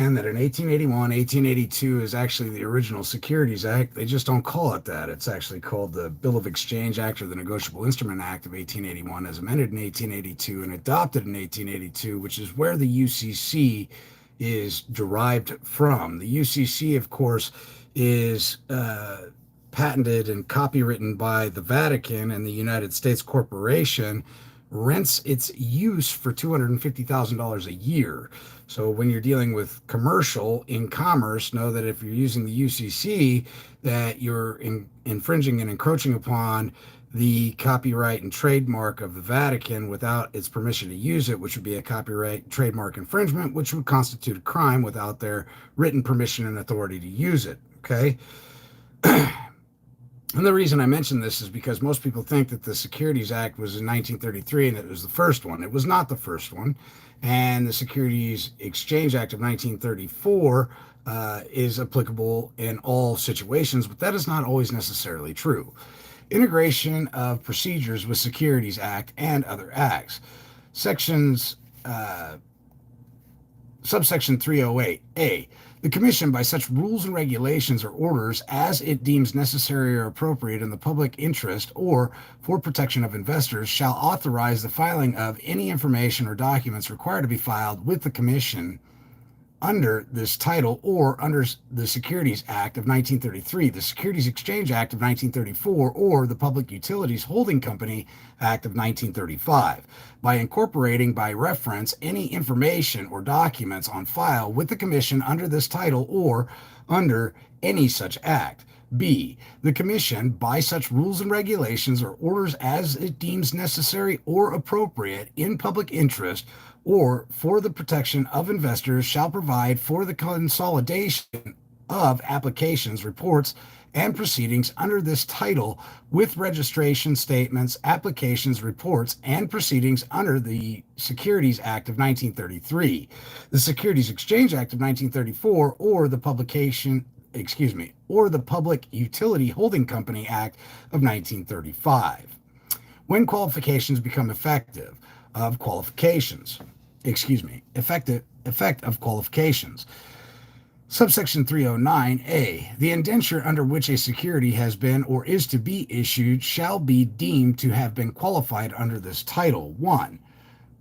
And that in 1881, 1882 is actually the original Securities Act. They just don't call it that. It's actually called the Bill of Exchange Act or the Negotiable Instrument Act of 1881, as amended in 1882 and adopted in 1882, which is where the UCC is derived from. The UCC, of course, is patented and copywritten by the Vatican, and the United States Corporation rents its use for $250,000 a year. So when you're dealing with commercial in commerce, know that if you're using the UCC, that you're infringing and encroaching upon the copyright and trademark of the Vatican without its permission to use it, which would be a copyright trademark infringement, which would constitute a crime without their written permission and authority to use it. Okay. And the reason I mention this is because most people think that the Securities Act was in 1933 and it was the first one. It was not the first one. And the Securities Exchange Act of 1934 is applicable in all situations, but that is not always necessarily true. Integration of procedures with Securities Act and other acts. Sections Subsection 308A. The Commission, by such rules and regulations or orders as it deems necessary or appropriate in the public interest or for protection of investors, shall authorize the filing of any information or documents required to be filed with the Commission under this title or under the Securities Act of 1933, the Securities Exchange Act of 1934, or the Public Utilities Holding Company Act of 1935, by incorporating by reference any information or documents on file with the Commission under this title or under any such act. B. The Commission, by such rules and regulations or orders as it deems necessary or appropriate in public interest or for the protection of investors, shall provide for the consolidation of applications, reports, and proceedings under this title with registration statements, applications, reports, and proceedings under the Securities Act of 1933, the Securities Exchange Act of 1934, or the Public Utility Holding Company Act of 1935. When qualifications become effective of qualifications, effect of qualifications. Subsection 309A. The indenture under which a security has been or is to be issued shall be deemed to have been qualified under this title. 1.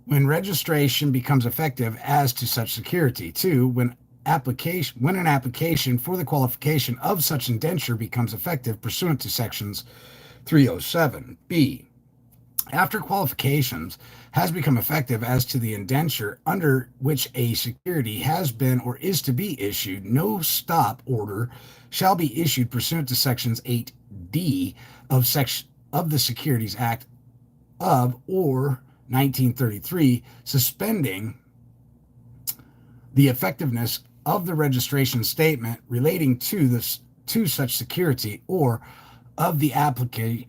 When registration becomes effective as to such security. 2. When an application for the qualification of such indenture becomes effective pursuant to sections 307. B. After qualifications has become effective as to the indenture under which a security has been or is to be issued, no stop order shall be issued pursuant to sections 8D of the Securities Act of or 1933, suspending the effectiveness of the registration statement relating to such security or of the application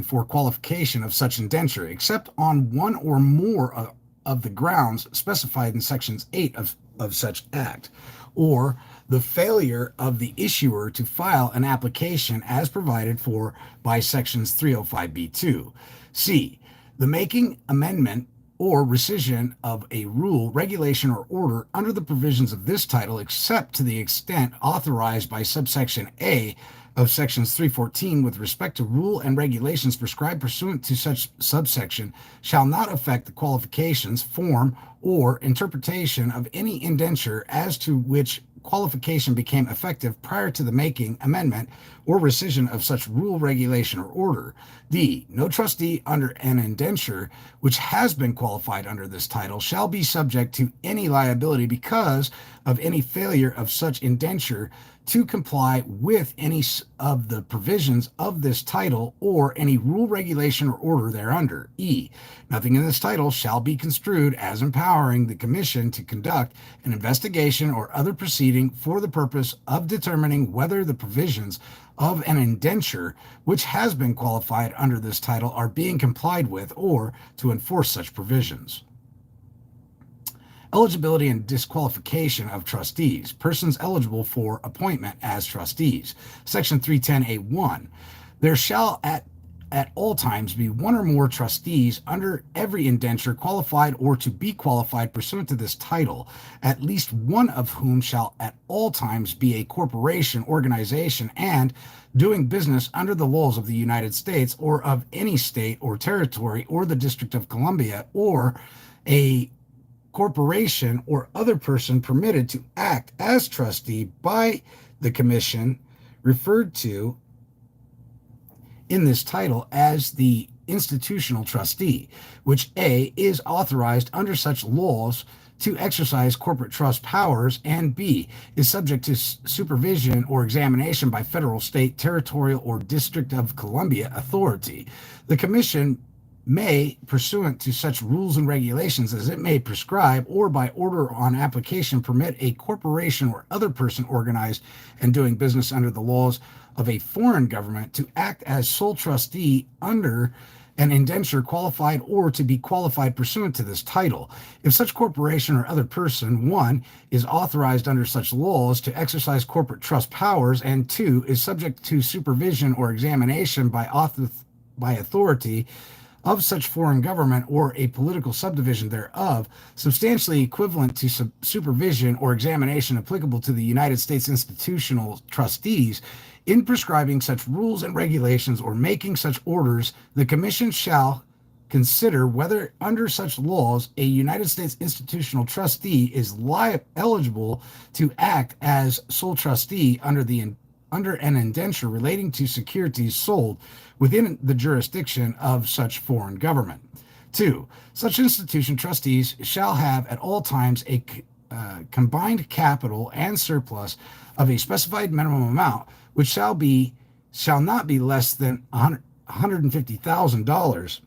for qualification of such indenture, except on one or more of the grounds specified in sections 8 of such act, or the failure of the issuer to file an application as provided for by sections 305b2. C. The making, amendment, or rescission of a rule, regulation, or order under the provisions of this title, except to the extent authorized by subsection A of sections 314 with respect to rule and regulations prescribed pursuant to such subsection, shall not affect the qualifications, form, or interpretation of any indenture as to which qualification became effective prior to the making, amendment, or rescission of such rule, regulation, or order. D. No trustee under an indenture which has been qualified under this title shall be subject to any liability because of any failure of such indenture to comply with any of the provisions of this title or any rule, regulation, or order thereunder. E. Nothing in this title shall be construed as empowering the Commission to conduct an investigation or other proceeding for the purpose of determining whether the provisions of an indenture which has been qualified under this title are being complied with or to enforce such provisions. Eligibility and disqualification of trustees. Persons eligible for appointment as trustees. Section 310A1. There shall at at all times be one or more trustees under every indenture qualified or to be qualified pursuant to this title, at least one of whom shall at all times be a corporation, organization, and doing business under the laws of the United States or of any state or territory or the District of Columbia, or a corporation or other person permitted to act as trustee by the commission referred to in this title as the institutional trustee, which A is authorized under such laws to exercise corporate trust powers, and B is subject to supervision or examination by federal, state, territorial, or District of Columbia authority. The Commission may, pursuant to such rules and regulations as it may prescribe, or by order on application, permit a corporation or other person organized and doing business under the laws of a foreign government to act as sole trustee under an indenture qualified or to be qualified pursuant to this title. If such corporation or other person, 1, is authorized under such laws to exercise corporate trust powers, and 2, is subject to supervision or examination by authority of such foreign government or a political subdivision thereof, substantially equivalent to supervision or examination applicable to the United States institutional trustees, in prescribing such rules and regulations or making such orders, the Commission shall consider whether under such laws a United States institutional trustee is eligible to act as sole trustee under an indenture relating to securities sold within the jurisdiction of such foreign government. 2. Such institution trustees shall have at all times a combined capital and surplus of a specified minimum amount, which shall not be less than $150,000.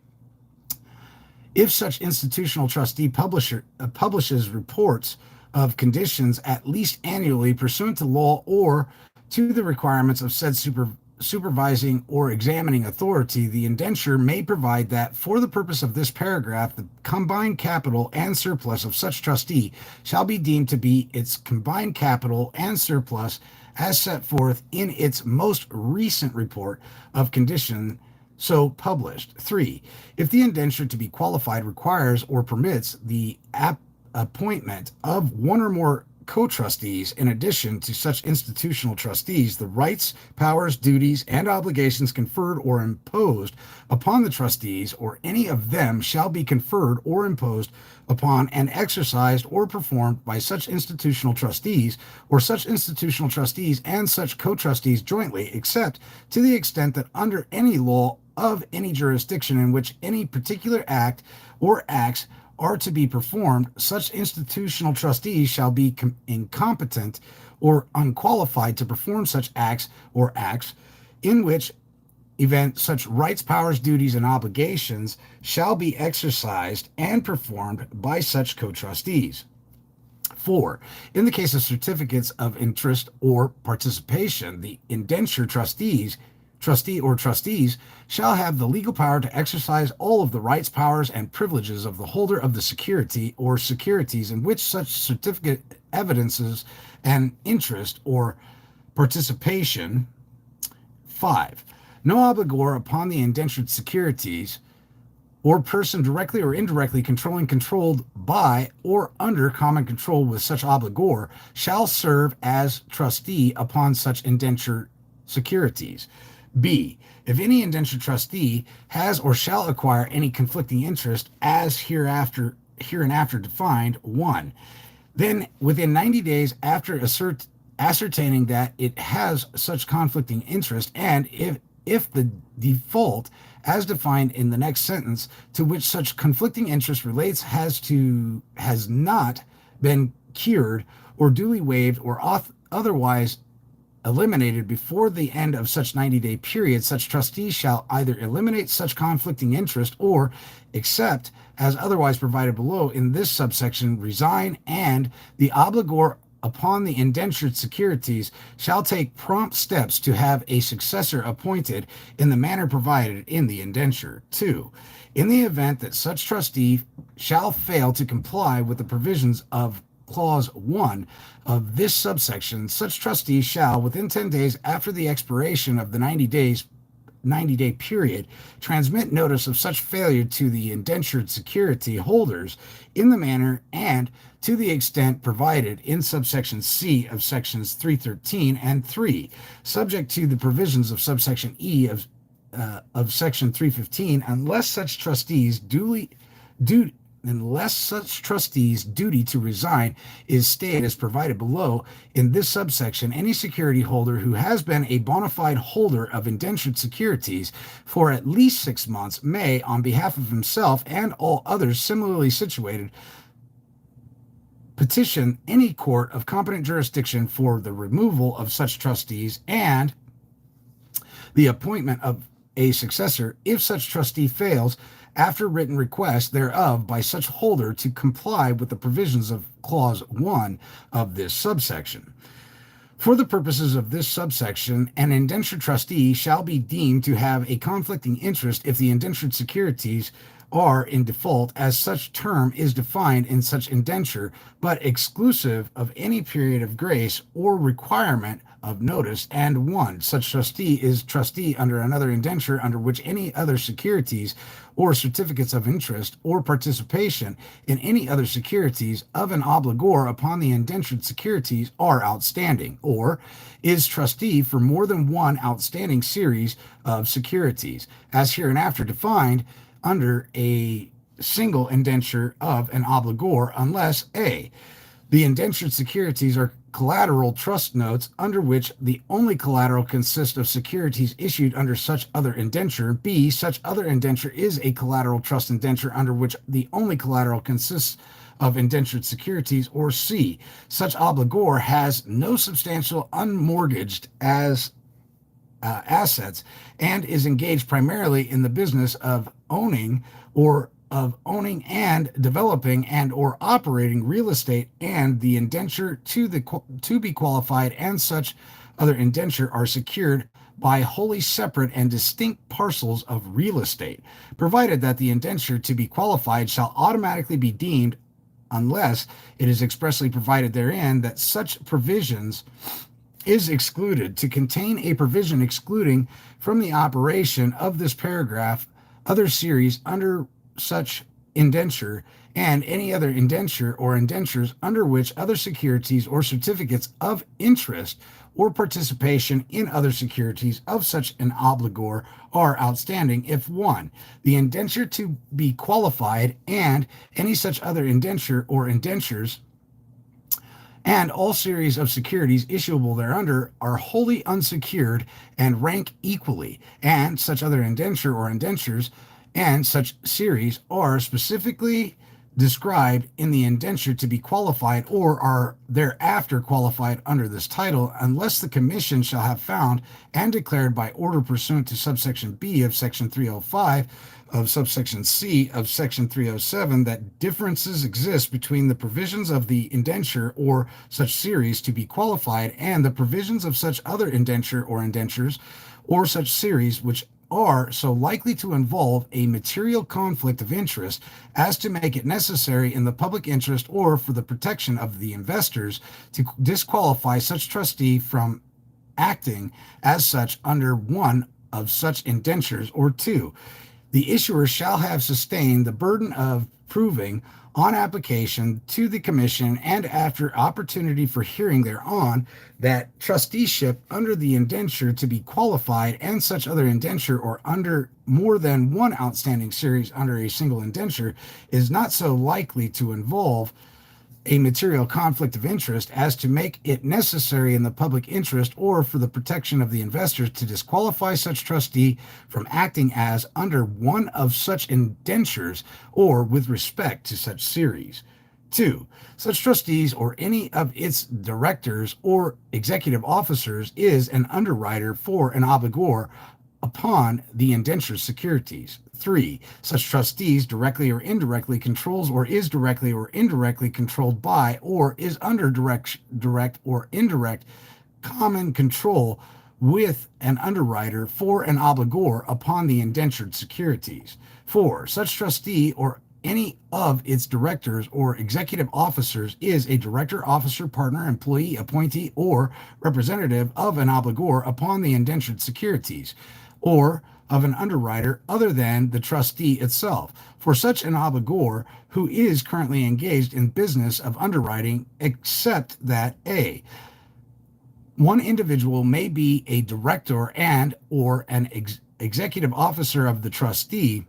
If such institutional trustee publishes reports of conditions at least annually pursuant to law or to the requirements of said supervising or examining authority, the indenture may provide that for the purpose of this paragraph, the combined capital and surplus of such trustee shall be deemed to be its combined capital and surplus as set forth in its most recent report of condition so published. 3. If the indenture to be qualified requires or permits the appointment of one or more co-trustees in addition to such institutional trustees, the rights, powers, duties, and obligations conferred or imposed upon the trustees or any of them shall be conferred or imposed upon and exercised or performed by such institutional trustees or such institutional trustees and such co-trustees jointly, except to the extent that under any law of any jurisdiction in which any particular act or acts are to be performed, such institutional trustees shall be incompetent or unqualified to perform such acts or acts, in which event such rights, powers, duties, and obligations shall be exercised and performed by such co-trustees. 4. In the case of certificates of interest or participation, the indenture trustee or trustees shall have the legal power to exercise all of the rights, powers, and privileges of the holder of the security or securities in which such certificate evidences an interest or participation. 5. No obligor upon the indentured securities or person directly or indirectly controlled by or under common control with such obligor shall serve as trustee upon such indentured securities. B. If any indentured trustee has or shall acquire any conflicting interest as hereinafter defined, 1. Then within 90 days after ascertaining that it has such conflicting interest, and if the default as defined in the next sentence to which such conflicting interest relates has not been cured or duly waived or otherwise eliminated before the end of such 90-day period, such trustee shall either eliminate such conflicting interest or, except as otherwise provided below in this subsection, resign, and the obligor upon the indentured securities shall take prompt steps to have a successor appointed in the manner provided in the indenture. 2. In the event that such trustee shall fail to comply with the provisions of Clause 1 of this subsection, such trustee shall, within 10 days after the expiration of the 90 days 90-day period, transmit notice of such failure to the indentured security holders in the manner and to the extent provided in subsection C of sections 313 and 3, subject to the provisions of subsection E of section 315, unless such trustee's duty to resign is stated as provided below in this subsection, any security holder who has been a bona fide holder of indentured securities for at least 6 months may, on behalf of himself and all others similarly situated, petition any court of competent jurisdiction for the removal of such trustees and the appointment of a successor if such trustee fails after written request thereof by such holder to comply with the provisions of clause 1 of this subsection. For the purposes of this subsection, an indentured trustee shall be deemed to have a conflicting interest if the indentured securities are in default, as such term is defined in such indenture, but exclusive of any period of grace or requirement of notice, and 1. Such trustee is trustee under another indenture under which any other securities or certificates of interest or participation in any other securities of an obligor upon the indentured securities are outstanding, or is trustee for more than one outstanding series of securities, as hereinafter defined under a single indenture of an obligor, unless a. the indentured securities are collateral trust notes under which the only collateral consists of securities issued under such other indenture, b. such other indenture is a collateral trust indenture under which the only collateral consists of indentured securities, or c. such obligor has no substantial unmortgaged assets and is engaged primarily in the business of owning and developing and or operating real estate, and the indenture to be qualified and such other indenture are secured by wholly separate and distinct parcels of real estate, provided that the indenture to be qualified shall automatically be deemed, unless it is expressly provided therein that such provisions is excluded, to contain a provision excluding from the operation of this paragraph other series under such indenture and any other indenture or indentures under which other securities or certificates of interest or participation in other securities of such an obligor are outstanding, if 1. the indenture to be qualified and any such other indenture or indentures and all series of securities issuable thereunder are wholly unsecured and rank equally, and such other indenture or indentures and such series are specifically described in the indenture to be qualified or are thereafter qualified under this title, unless the commission shall have found and declared by order pursuant to subsection B of section 305 of subsection C of section 307 that differences exist between the provisions of the indenture or such series to be qualified and the provisions of such other indenture or indentures or such series which are so likely to involve a material conflict of interest as to make it necessary in the public interest or for the protection of the investors to disqualify such trustee from acting as such under one of such indentures, or 2. the issuer shall have sustained the burden of proving on application to the commission and after opportunity for hearing thereon that trusteeship under the indenture to be qualified and such other indenture or under more than one outstanding series under a single indenture is not so likely to involve a material conflict of interest as to make it necessary in the public interest or for the protection of the investors to disqualify such trustee from acting as under one of such indentures or with respect to such series. 2. Such trustees or any of its directors or executive officers is an underwriter for an obligor upon the indenture securities. 3. Such trustees directly or indirectly controls or is directly or indirectly controlled by or is under direct or indirect common control with an underwriter for an obligor upon the indentured securities. 4. Such trustee or any of its directors or executive officers is a director, officer, partner, employee, appointee, or representative of an obligor upon the indentured securities. or of an underwriter other than the trustee itself for such an obligor who is currently engaged in business of underwriting, except that a one individual may be a director and or an executive officer of the trustee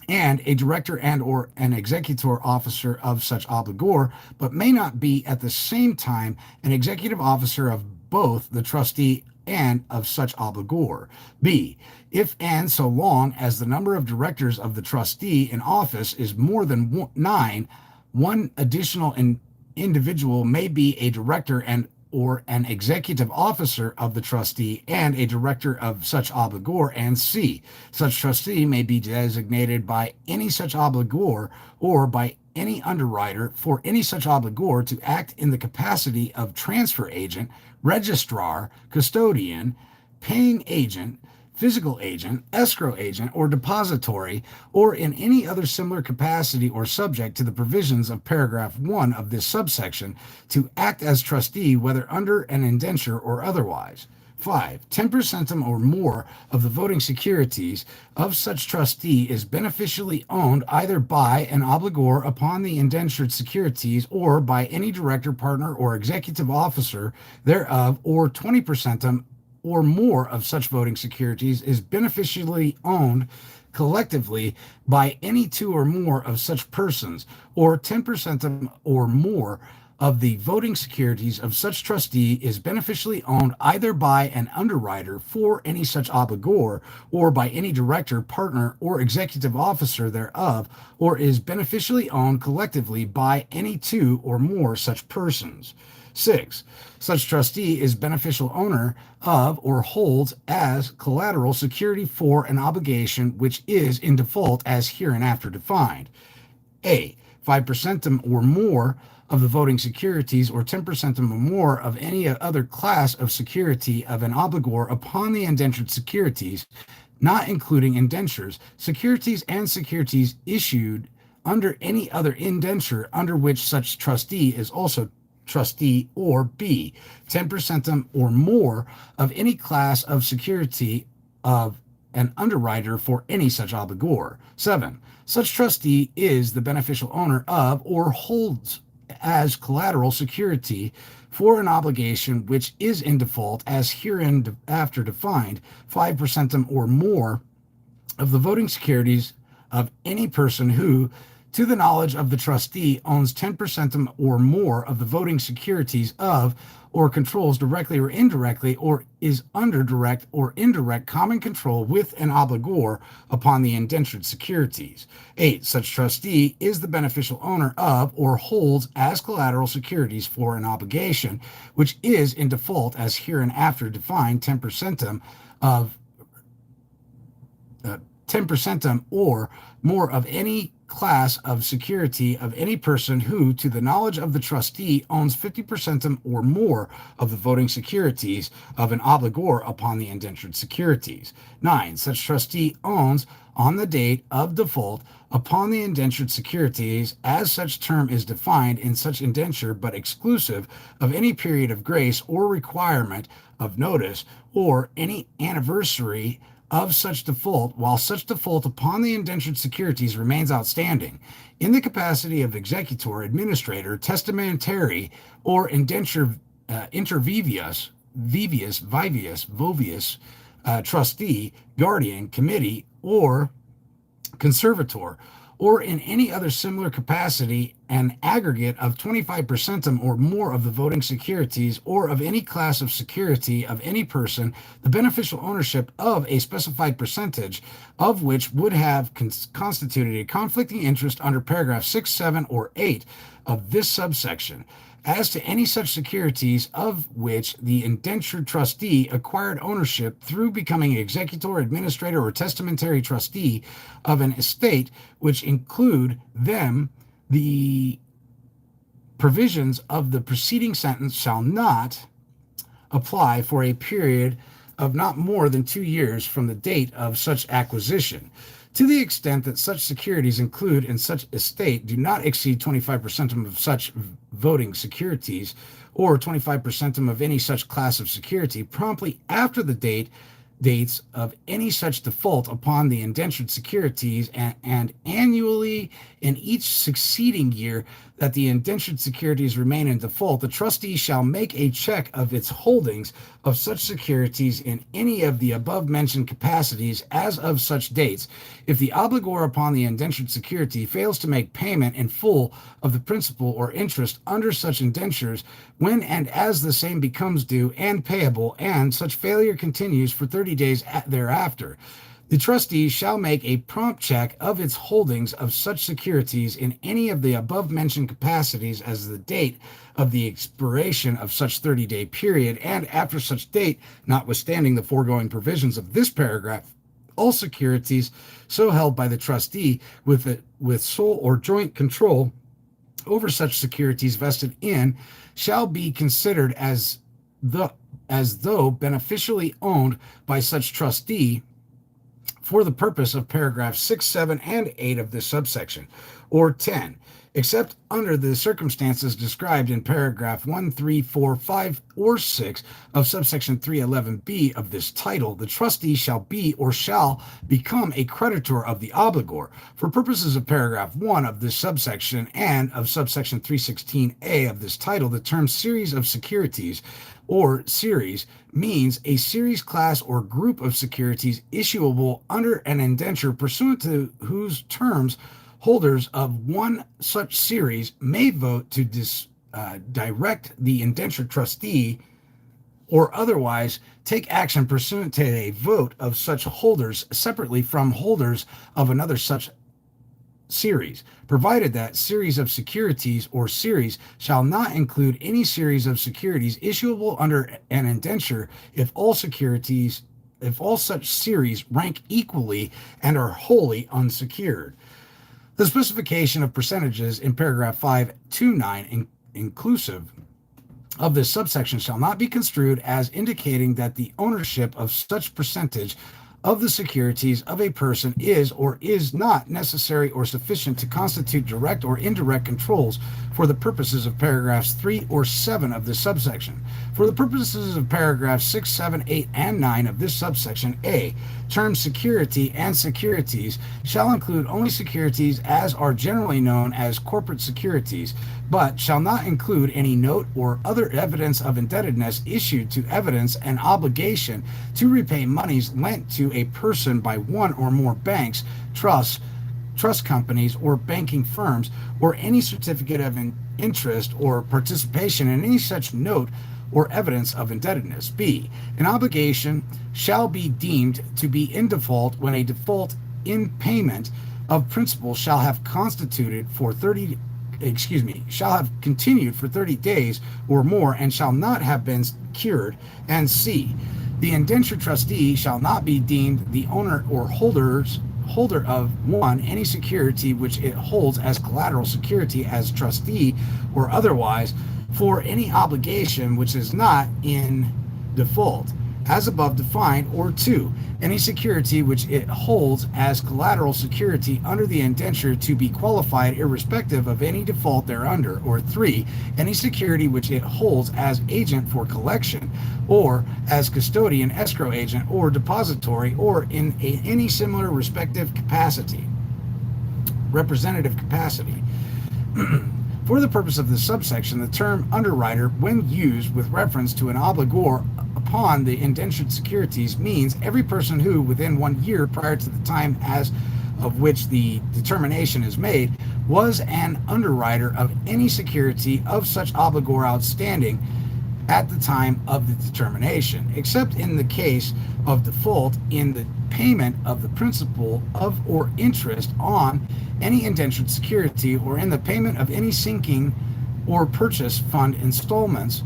and a director and or an executor officer of such obligor, but may not be at the same time an executive officer of both the trustee and of such obligor. B. If and so long as the number of directors of the trustee in office is more than 9, one additional individual may be a director and or an executive officer of the trustee and a director of such obligor. And C. Such trustee may be designated by any such obligor or by any underwriter for any such obligor to act in the capacity of transfer agent, registrar, custodian, paying agent, physical agent, escrow agent, or depository, or in any other similar capacity or subject to the provisions of paragraph 1 of this subsection, to act as trustee, whether under an indenture or otherwise. 5. 10% or more of the voting securities of such trustee is beneficially owned either by an obligor upon the indentured securities or by any director, partner, or executive officer thereof, or 20% or more of such voting securities is beneficially owned collectively by any two or more of such persons, or 10% or more of the voting securities of such trustee is beneficially owned either by an underwriter for any such obligor or by any director, partner, or executive officer thereof, or is beneficially owned collectively by any two or more such persons. 6. Such trustee is beneficial owner of or holds as collateral security for an obligation which is in default as hereinafter defined. A. 5% or more of the voting securities or 10% or more of any other class of security of an obligor upon the indentured securities, not including indentures, securities and securities issued under any other indenture under which such trustee is also trustee, or B. 10% or more of any class of security of an underwriter for any such obligor. 7. Such trustee is the beneficial owner of or holds as collateral security for an obligation which is in default as hereinafter defined, 5% or more of the voting securities of any person who, to the knowledge of the trustee, owns 10% or more of the voting securities of, or controls directly or indirectly, or is under direct or indirect common control with an obligor upon the indentured securities. 8. Such trustee is the beneficial owner of or holds as collateral securities for an obligation which is in default as hereinafter defined, 10% of 10% or more of any class of security of any person who, to the knowledge of the trustee, owns 50% or more of the voting securities of an obligor upon the indentured securities. 9. Such trustee owns, on the date of default, upon the indentured securities, as such term is defined in such indenture, but exclusive of any period of grace or requirement of notice, or any anniversary of such default, while such default upon the indentured securities remains outstanding, in the capacity of executor, administrator, testamentary, or indenture inter vivius, vovius, trustee, guardian, committee, or conservator, or in any other similar capacity, an aggregate of 25% or more of the voting securities or of any class of security of any person, the beneficial ownership of a specified percentage of which would have constituted a conflicting interest under paragraph 6, 7, or 8 of this subsection, as to any such securities of which the indentured trustee acquired ownership through becoming executor, administrator, or testamentary trustee of an estate, which include them, the provisions of the preceding sentence shall not apply for a period of not more than 2 years from the date of such acquisition. To the extent that such securities include in such estate do not exceed 25% of such voting securities, or 25% of any such class of security, promptly after the date dates of any such default upon the indentured securities, and annually in each succeeding year that the indentured securities remain in default, the trustee shall make a check of its holdings of such securities in any of the above mentioned capacities as of such dates. If the obligor upon the indentured security fails to make payment in full of the principal or interest under such indentures, when and as the same becomes due and payable, and such failure continues for 30 days thereafter, the trustee shall make a prompt check of its holdings of such securities in any of the above mentioned capacities as the date of the expiration of such 30-day period, and after such date, notwithstanding the foregoing provisions of this paragraph, all securities so held by the trustee with sole or joint control over such securities vested in shall be considered as though beneficially owned by such trustee for the purpose of paragraphs 6, 7, and 8 of this subsection, or 10, except under the circumstances described in paragraph 1, 3, 4, 5, or 6 of subsection 311b of this title, the trustee shall be or shall become a creditor of the obligor. For purposes of paragraph 1 of this subsection and of subsection 316a of this title, the term series of securities or series means a series, class, or group of securities issuable under an indenture pursuant to whose terms holders of one such series may vote to direct the indenture trustee or otherwise take action pursuant to a vote of such holders separately from holders of another such series, provided that series of securities or series shall not include any series of securities issuable under an indenture if all such series rank equally and are wholly unsecured. The specification of percentages in paragraph 529 inclusive of this subsection shall not be construed as indicating that the ownership of such percentage of the securities of a person is or is not necessary or sufficient to constitute direct or indirect controls for the purposes of paragraphs 3 or 7 of this subsection. For the purposes of paragraphs 6, 7, 8, and 9 of this subsection, A, terms security and securities shall include only securities as are generally known as corporate securities, but shall not include any note or other evidence of indebtedness issued to evidence an obligation to repay monies lent to a person by one or more banks, trusts, trust companies, or banking firms, or any certificate of interest or participation in any such note or evidence of indebtedness. B, an obligation shall be deemed to be in default when a default in payment of principal shall have continued for 30 days or more and shall not have been cured. And C, the indenture trustee shall not be deemed the owner or holder of one, any security which it holds as collateral security as trustee or otherwise for any obligation which is not in default, as above defined, or 2, any security which it holds as collateral security under the indenture to be qualified irrespective of any default thereunder, or 3, any security which it holds as agent for collection, or as custodian, escrow agent, or depository, or in any similar representative capacity. For the purpose of this subsection, the term underwriter, when used with reference to an obligor upon the indentured securities, means every person who, within 1 year prior to the time as of which the determination is made, was an underwriter of any security of such obligor outstanding at the time of the determination, except in the case of default in the payment of the principal of or interest on any indentured security, or in the payment of any sinking or purchase fund installments.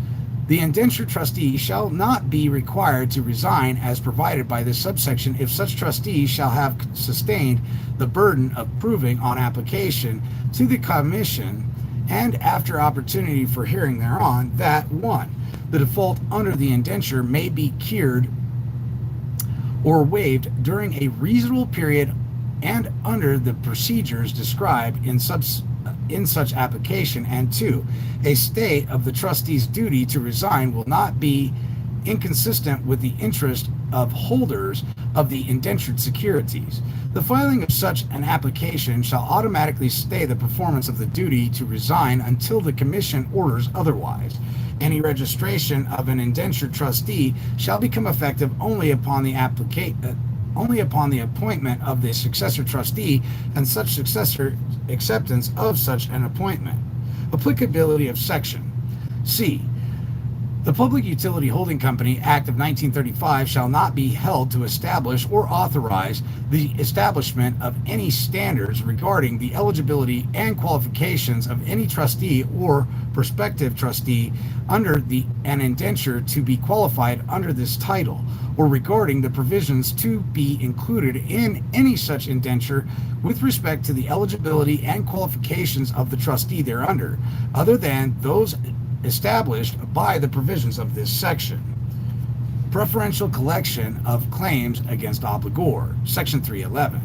The indenture trustee shall not be required to resign as provided by this subsection if such trustee shall have sustained the burden of proving on application to the commission and after opportunity for hearing thereon that 1, the default under the indenture may be cured or waived during a reasonable period and under the procedures described in such application, and 2, a stay of the trustee's duty to resign will not be inconsistent with the interest of holders of the indentured securities. The filing of such an application shall automatically stay the performance of the duty to resign until the Commission orders otherwise. Any registration of an indentured trustee shall become effective only upon the appointment of the successor trustee and such successor acceptance of such an appointment. Applicability of Section C. The Public Utility Holding Company Act of 1935 shall not be held to establish or authorize the establishment of any standards regarding the eligibility and qualifications of any trustee or prospective trustee under an indenture to be qualified under this title, or regarding the provisions to be included in any such indenture with respect to the eligibility and qualifications of the trustee thereunder, other than those established by the provisions of this section. Preferential collection of claims against obligor. Section 311.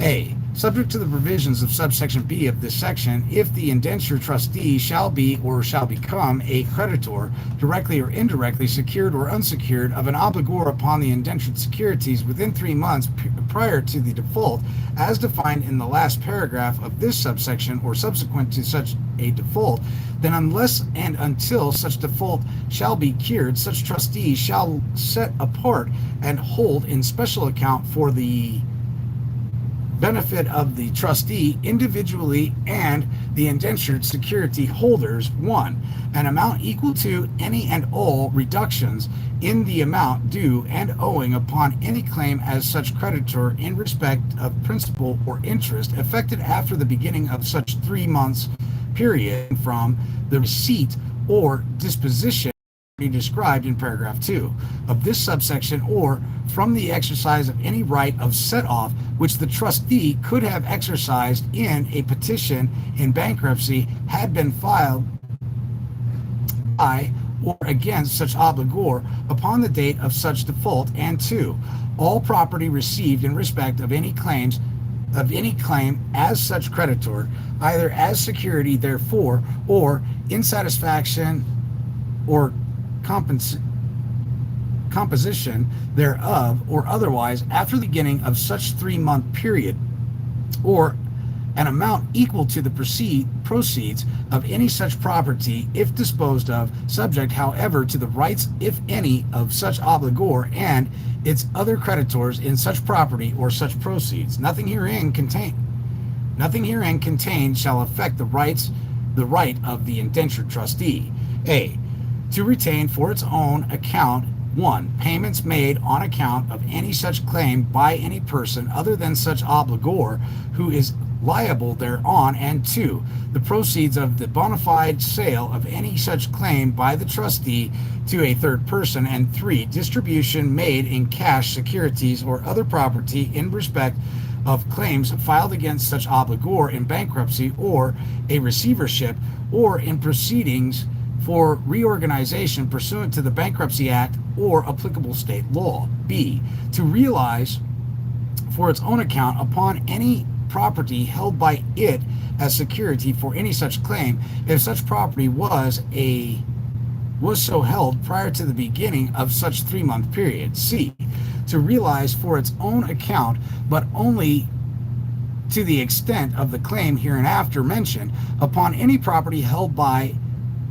A. Subject to the provisions of subsection B of this section, if the indenture trustee shall be or shall become a creditor, directly or indirectly, secured or unsecured, of an obligor upon the indentured securities within 3 months prior to the default, as defined in the last paragraph of this subsection, or subsequent to such a default, then unless and until such default shall be cured, such trustee shall set apart and hold in special account for the benefit of the trustee individually and the indentured security holders, 1. An amount equal to any and all reductions in the amount due and owing upon any claim as such creditor in respect of principal or interest affected after the beginning of such 3 months period from the receipt or disposition described in paragraph 2 of this subsection, or from the exercise of any right of set-off which the trustee could have exercised in a petition in bankruptcy had been filed by or against such obligor upon the date of such default, and 2. All property received in respect of any claim as such creditor, either as security therefor or in satisfaction or composition thereof, or otherwise after the beginning of such 3-month period, or an amount equal to the proceeds of any such property if disposed of, subject however to the rights, if any, of such obligor and its other creditors in such property or such proceeds. Nothing herein contained shall affect the right of the indentured trustee. A. To retain for its own account, 1. Payments made on account of any such claim by any person other than such obligor who is liable thereon, and 2. The proceeds of the bona fide sale of any such claim by the trustee to a third person, and 3. Distribution made in cash, securities, or other property in respect of claims filed against such obligor in bankruptcy or a receivership, or in proceedings for reorganization pursuant to the Bankruptcy Act or applicable state law. B. To realize for its own account upon any property held by it as security for any such claim, if such property was so held prior to the beginning of such 3-month period. C. To realize for its own account, but only to the extent of the claim hereinafter mentioned, upon any property held by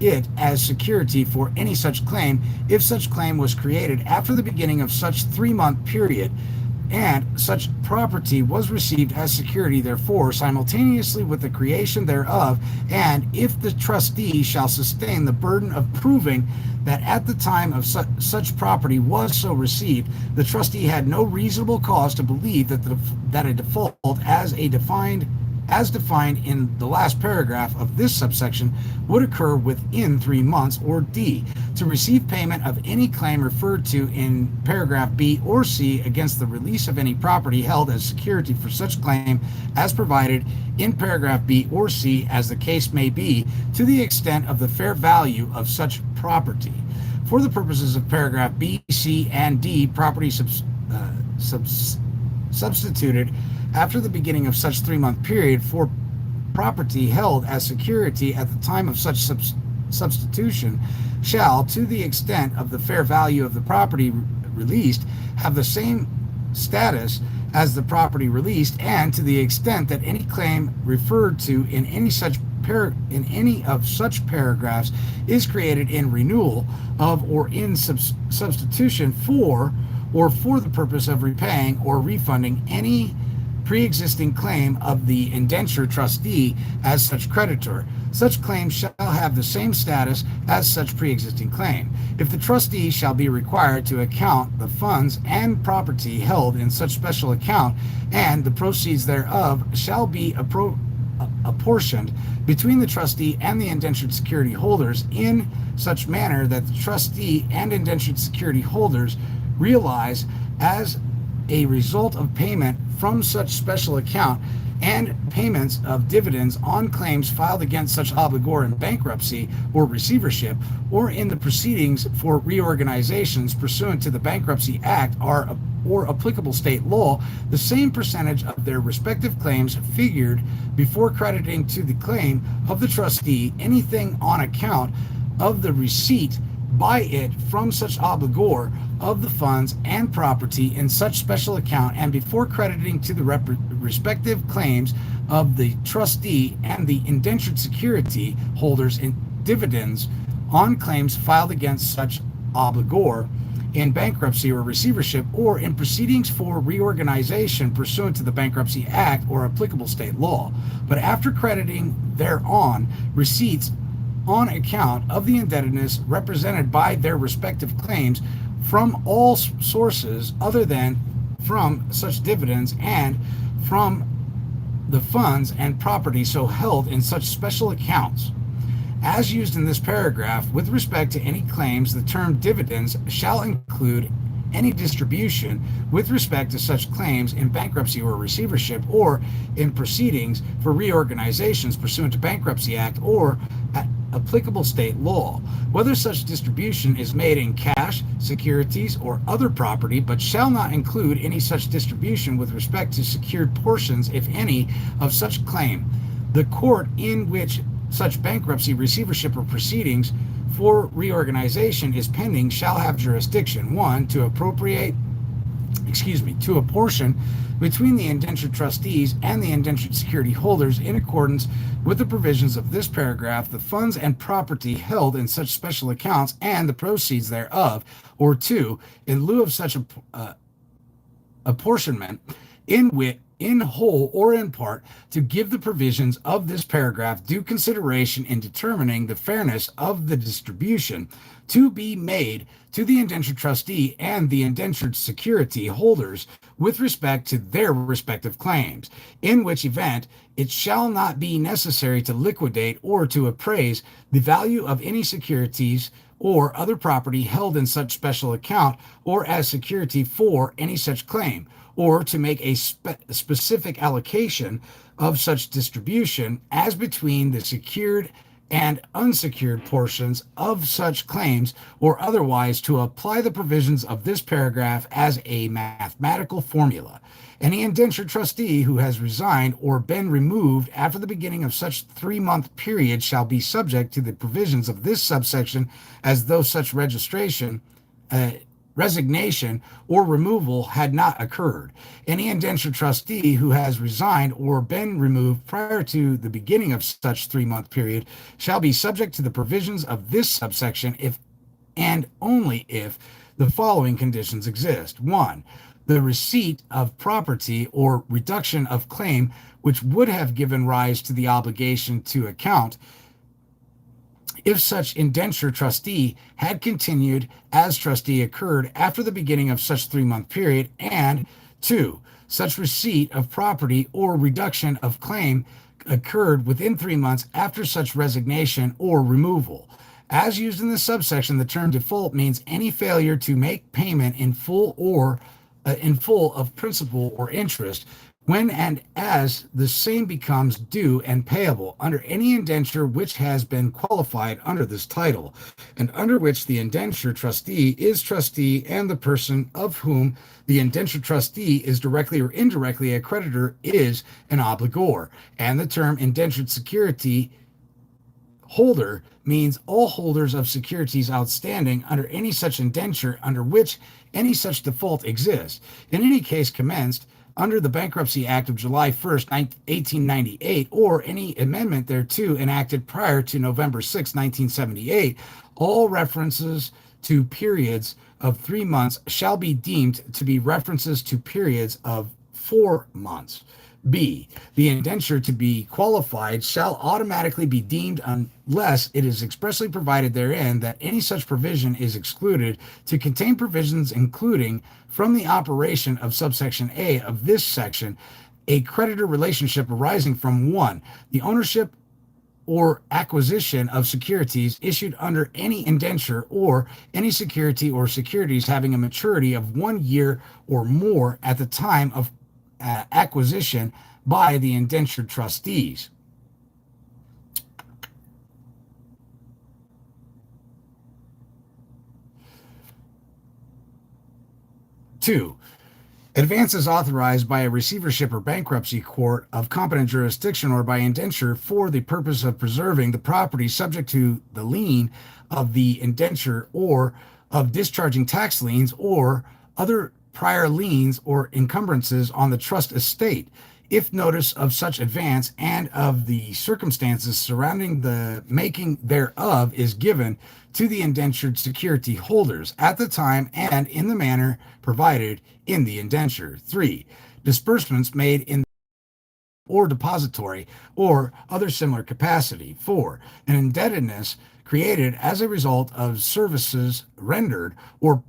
it as security for any such claim, if such claim was created after the beginning of such 3-month period, and such property was received as security therefore simultaneously with the creation thereof, and if the trustee shall sustain the burden of proving that at the time of such property was so received, the trustee had no reasonable cause to believe that a default as defined in the last paragraph of this subsection would occur within 3 months, or D. To receive payment of any claim referred to in paragraph B or C against the release of any property held as security for such claim as provided in paragraph B or C, as the case may be, to the extent of the fair value of such property. For the purposes of paragraph B, C, and D, property substituted after the beginning of such 3-month period for property held as security at the time of such substitution shall, to the extent of the fair value of the property released have the same status as the property released, and to the extent that any claim referred to in in any of such paragraphs is created in renewal of or in substitution for or for the purpose of repaying or refunding any pre-existing claim of the indenture trustee as such creditor. Such claim shall have the same status as such pre-existing claim. If the trustee shall be required to account the funds and property held in such special account, and the proceeds thereof shall be apportioned between the trustee and the indentured security holders in such manner that the trustee and indentured security holders realize as a result of payment from such special account and payments of dividends on claims filed against such obligor in bankruptcy or receivership or in the proceedings for reorganizations pursuant to the Bankruptcy Act or applicable state law, the same percentage of their respective claims figured before crediting to the claim of the trustee anything on account of the receipt by it from such obligor of the funds and property in such special account, and before crediting to the respective claims of the trustee and the indentured security holders in dividends on claims filed against such obligor in bankruptcy or receivership or in proceedings for reorganization pursuant to the Bankruptcy Act or applicable state law, but after crediting thereon receipts on account of the indebtedness represented by their respective claims from all sources other than from such dividends and from the funds and property so held in such special accounts. As used in this paragraph, with respect to any claims, the term dividends shall include any distribution with respect to such claims in bankruptcy or receivership or in proceedings for reorganizations pursuant to Bankruptcy Act or applicable state law, whether such distribution is made in cash, securities, or other property, but shall not include any such distribution with respect to secured portions, if any, of such claim. The court in which such bankruptcy, receivership, or proceedings for reorganization is pending shall have jurisdiction, 1, to apportion between the indentured trustees and the indentured security holders in accordance with the provisions of this paragraph the funds and property held in such special accounts and the proceeds thereof, or 2, in lieu of such apportionment, in whole or in part, to give the provisions of this paragraph due consideration in determining the fairness of the distribution to be made to the indentured trustee and the indentured security holders with respect to their respective claims, in which event it shall not be necessary to liquidate or to appraise the value of any securities or other property held in such special account or as security for any such claim, or to make a specific allocation of such distribution as between the secured and unsecured portions of such claims, or otherwise to apply the provisions of this paragraph as a mathematical formula. Any indentured trustee who has resigned or been removed after the beginning of such 3-month period shall be subject to the provisions of this subsection as though such resignation or removal had not occurred. Any indentured trustee who has resigned or been removed prior to the beginning of such 3-month period shall be subject to the provisions of this subsection if and only if the following conditions exist. 1. The receipt of property or reduction of claim which would have given rise to the obligation to account if such indenture trustee had continued as trustee occurred after the beginning of such 3-month period, and 2, such receipt of property or reduction of claim occurred within 3 months after such resignation or removal. As used in this subsection, the term default means any failure to make payment in full or in full of principal or interest when and as the same becomes due and payable under any indenture which has been qualified under this title, and under which the indenture trustee is trustee and the person of whom the indenture trustee is directly or indirectly a creditor is an obligor, and the term indentured security Holder means all holders of securities outstanding under any such indenture under which any such default exists, in any case commenced under the Bankruptcy Act of July 1st, 1898, or any amendment thereto enacted prior to November 6, 1978. All references to periods of 3 months shall be deemed to be references to periods of 4 months. B. The indenture to be qualified shall automatically be deemed unless it is expressly provided therein that any such provision is excluded to contain provisions including from the operation of subsection A of this section a creditor relationship arising from 1. The ownership or acquisition of securities issued under any indenture or any security or securities having a maturity of 1 year or more at the time of acquisition by the indentured trustees. Two, advances authorized by a receivership or bankruptcy court of competent jurisdiction or by indenture for the purpose of preserving the property subject to the lien of the indenture or of discharging tax liens or other prior liens or encumbrances on the trust estate, if notice of such advance and of the circumstances surrounding the making thereof is given to the indentured security holders at the time and in the manner provided in the indenture. 3. Disbursements made in or depository or other similar capacity. 4. An indebtedness created as a result of services rendered or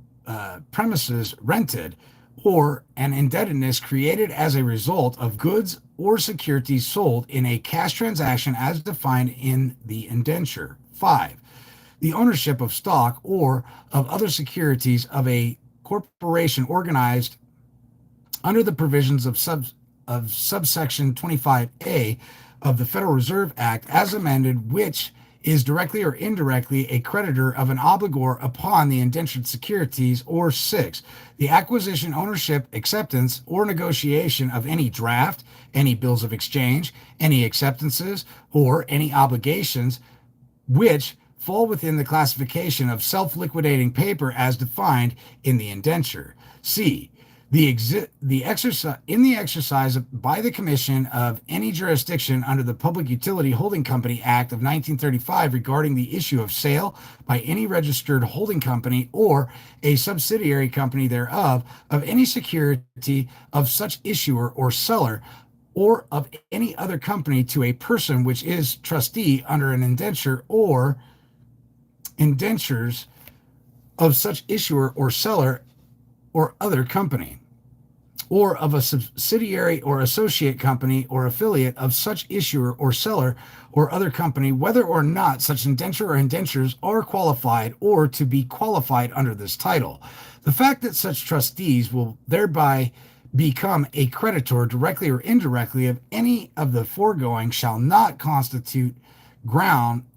premises rented, or an indebtedness created as a result of goods or securities sold in a cash transaction as defined in the indenture. 5. The ownership of stock or of other securities of a corporation organized under the provisions of subsection 25A of the Federal Reserve Act as amended, which is directly or indirectly a creditor of an obligor upon the indentured securities. Or 6, the acquisition, ownership, acceptance, or negotiation of any draft, any bills of exchange, any acceptances, or any obligations which fall within the classification of self-liquidating paper as defined in the indenture. C. The exercise by the Commission of any jurisdiction under the Public Utility Holding Company Act of 1935 regarding the issue of sale by any registered holding company or a subsidiary company thereof of any security of such issuer or seller or of any other company to a person which is trustee under an indenture or indentures of such issuer or seller or other company, or of a subsidiary or associate company or affiliate of such issuer or seller or other company, whether or not such indenture or indentures are qualified or to be qualified under this title. The fact that such trustees will thereby become a creditor directly or indirectly of any of the foregoing shall not constitute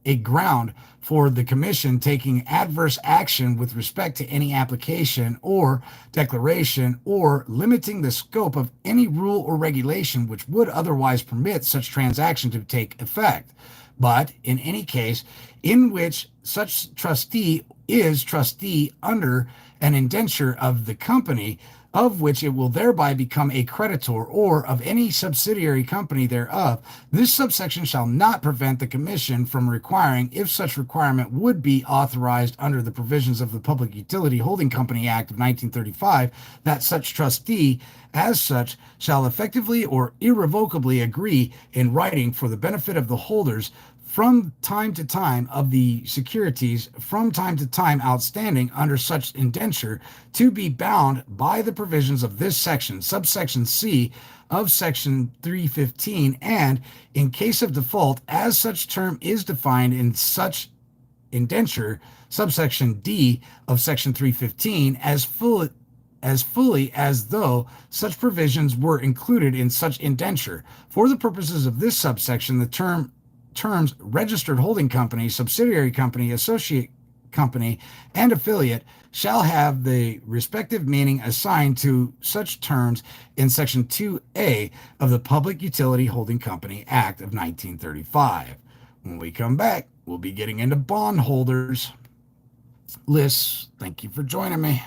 a ground for the Commission taking adverse action with respect to any application or declaration or limiting the scope of any rule or regulation which would otherwise permit such transaction to take effect. But in any case in which such trustee is trustee under an indenture of the company of which it will thereby become a creditor, or of any subsidiary company thereof, this subsection shall not prevent the Commission from requiring, if such requirement would be authorized under the provisions of the Public Utility Holding Company Act of 1935, that such trustee, as such, shall effectively or irrevocably agree in writing for the benefit of the holders from time to time of the securities from time to time outstanding under such indenture to be bound by the provisions of this section, subsection C of section 315, and in case of default, as such term is defined in such indenture, subsection D of section 315, as fully as though such provisions were included in such indenture. For the purposes of this subsection, the terms registered holding company, subsidiary company, associate company, and affiliate shall have the respective meaning assigned to such terms in Section 2A of the Public Utility Holding Company Act of 1935. When we come back, we'll be getting into bondholders lists. Thank you for joining me.